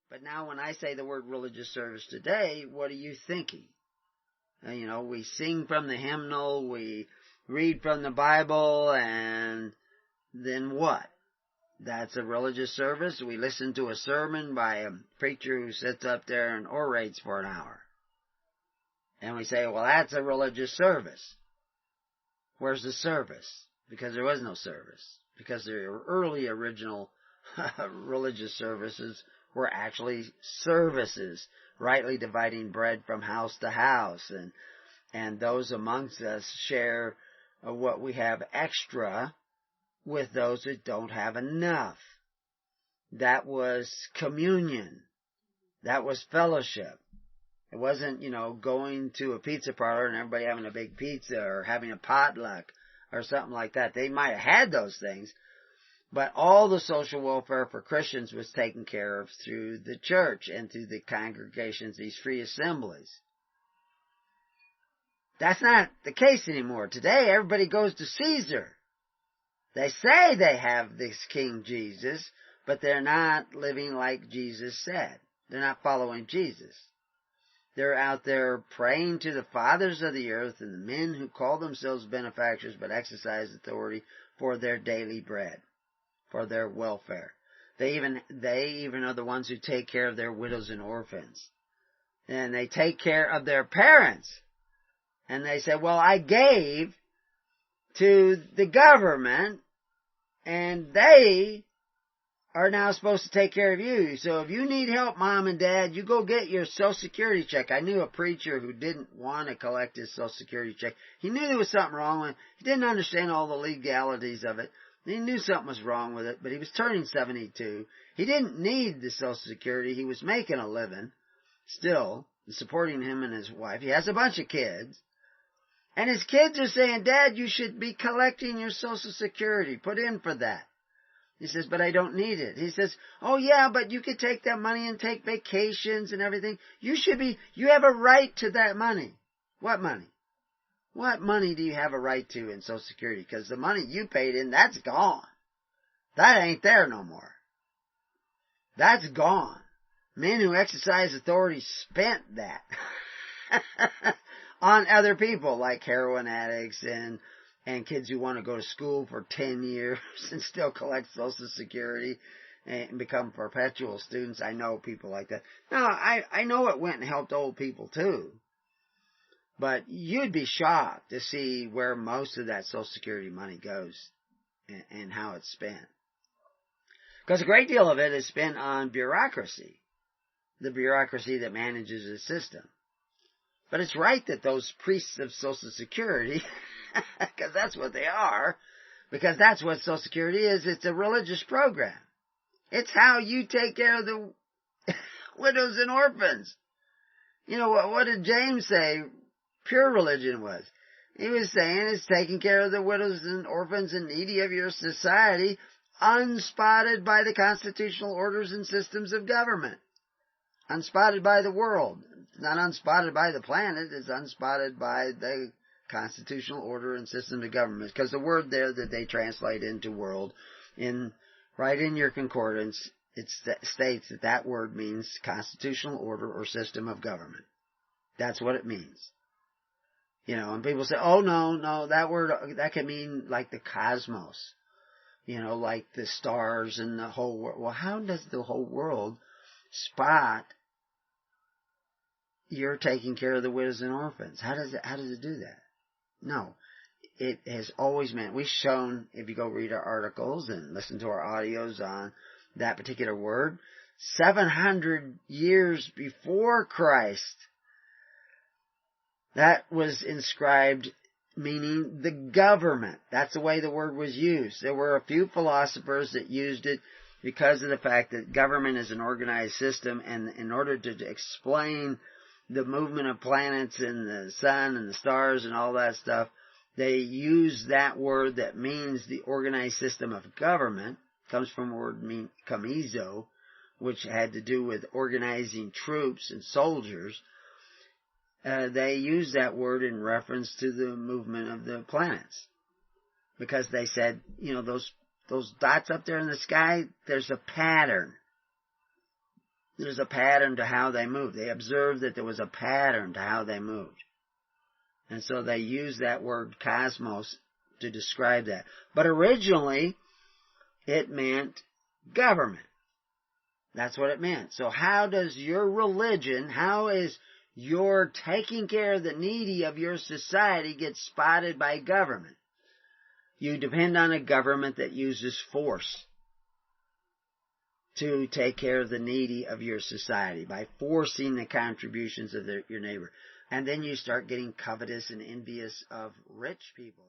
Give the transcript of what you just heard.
But now when I say the word religious service today, what are you thinking? We sing from the hymnal, we read from the Bible, and then what? That's a religious service? We listen to a sermon by a preacher who sits up there and orates for an hour. And we say, well, that's a religious service. Where's the service? Because there was no service. Because the early original religious services were actually services, rightly dividing bread from house to house. And those amongst us share what we have extra with those that don't have enough. That was communion. That was fellowship. It wasn't, going to a pizza parlor and everybody having a big pizza or having a potluck or something like that. They might have had those things, but all the social welfare for Christians was taken care of through the church and through the congregations, these free assemblies. That's not the case anymore. Today, everybody goes to Caesar. They say they have this King Jesus, but they're not living like Jesus said. They're not following Jesus. They're out there praying to the fathers of the earth and the men who call themselves benefactors but exercise authority for their daily bread, for their welfare. They even are the ones who take care of their widows and orphans. And they take care of their parents. And they say, well, I gave to the government, and they are now supposed to take care of you. So if you need help, Mom and Dad, you go get your Social Security check. I knew a preacher who didn't want to collect his Social Security check. He knew there was something wrong with it. He didn't understand all the legalities of it. He knew something was wrong with it, but he was turning 72. He didn't need the Social Security. He was making a living still, supporting him and his wife. He has a bunch of kids. And his kids are saying, Dad, you should be collecting your Social Security. Put in for that. He says, but I don't need it. He says, oh yeah, but you could take that money and take vacations and everything. You have a right to that money. What money? What money do you have a right to in Social Security? Because the money you paid in, that's gone. That ain't there no more. That's gone. Men who exercise authority spent that on other people, like heroin addicts and kids who want to go to school for 10 years and still collect Social Security and become perpetual students. I know people like that. Now, I know it went and helped old people too. But you'd be shocked to see where most of that Social Security money goes and how it's spent. Because a great deal of it is spent on bureaucracy, the bureaucracy that manages the system. But it's right that those priests of Social Security, because that's what they are, because that's what Social Security is, it's a religious program. It's how you take care of the widows and orphans. What did James say pure religion was? He was saying it's taking care of the widows and orphans and needy of your society, unspotted by the constitutional orders and systems of government. Unspotted by the world. Not unspotted by the planet, it's unspotted by the constitutional order and system of government. Because the word there that they translate into world, right in your concordance, it states that word means constitutional order or system of government. That's what it means. And people say, oh no, that word, that can mean like the cosmos. Like the stars and the whole world. Well, how does the whole world spot you're taking care of the widows and orphans? How does it do that? No. It has always meant, we've shown, if you go read our articles and listen to our audios on that particular word, 700 years before Christ, that was inscribed meaning the government. That's the way the word was used. There were a few philosophers that used it because of the fact that government is an organized system, and in order to explain the movement of planets and the sun and the stars and all that stuff, they use that word that means the organized system of government. It comes from the word kamizo, which had to do with organizing troops and soldiers. They use that word in reference to the movement of the planets. Because they said, those dots up there in the sky, there's a pattern. There's a pattern to how they moved. They observed that there was a pattern to how they moved. And so they used that word cosmos to describe that. But originally, it meant government. That's what it meant. So how does your religion, how is your taking care of the needy of your society get spotted by government? You depend on a government that uses force to take care of the needy of your society by forcing the contributions of your neighbor. And then you start getting covetous and envious of rich people.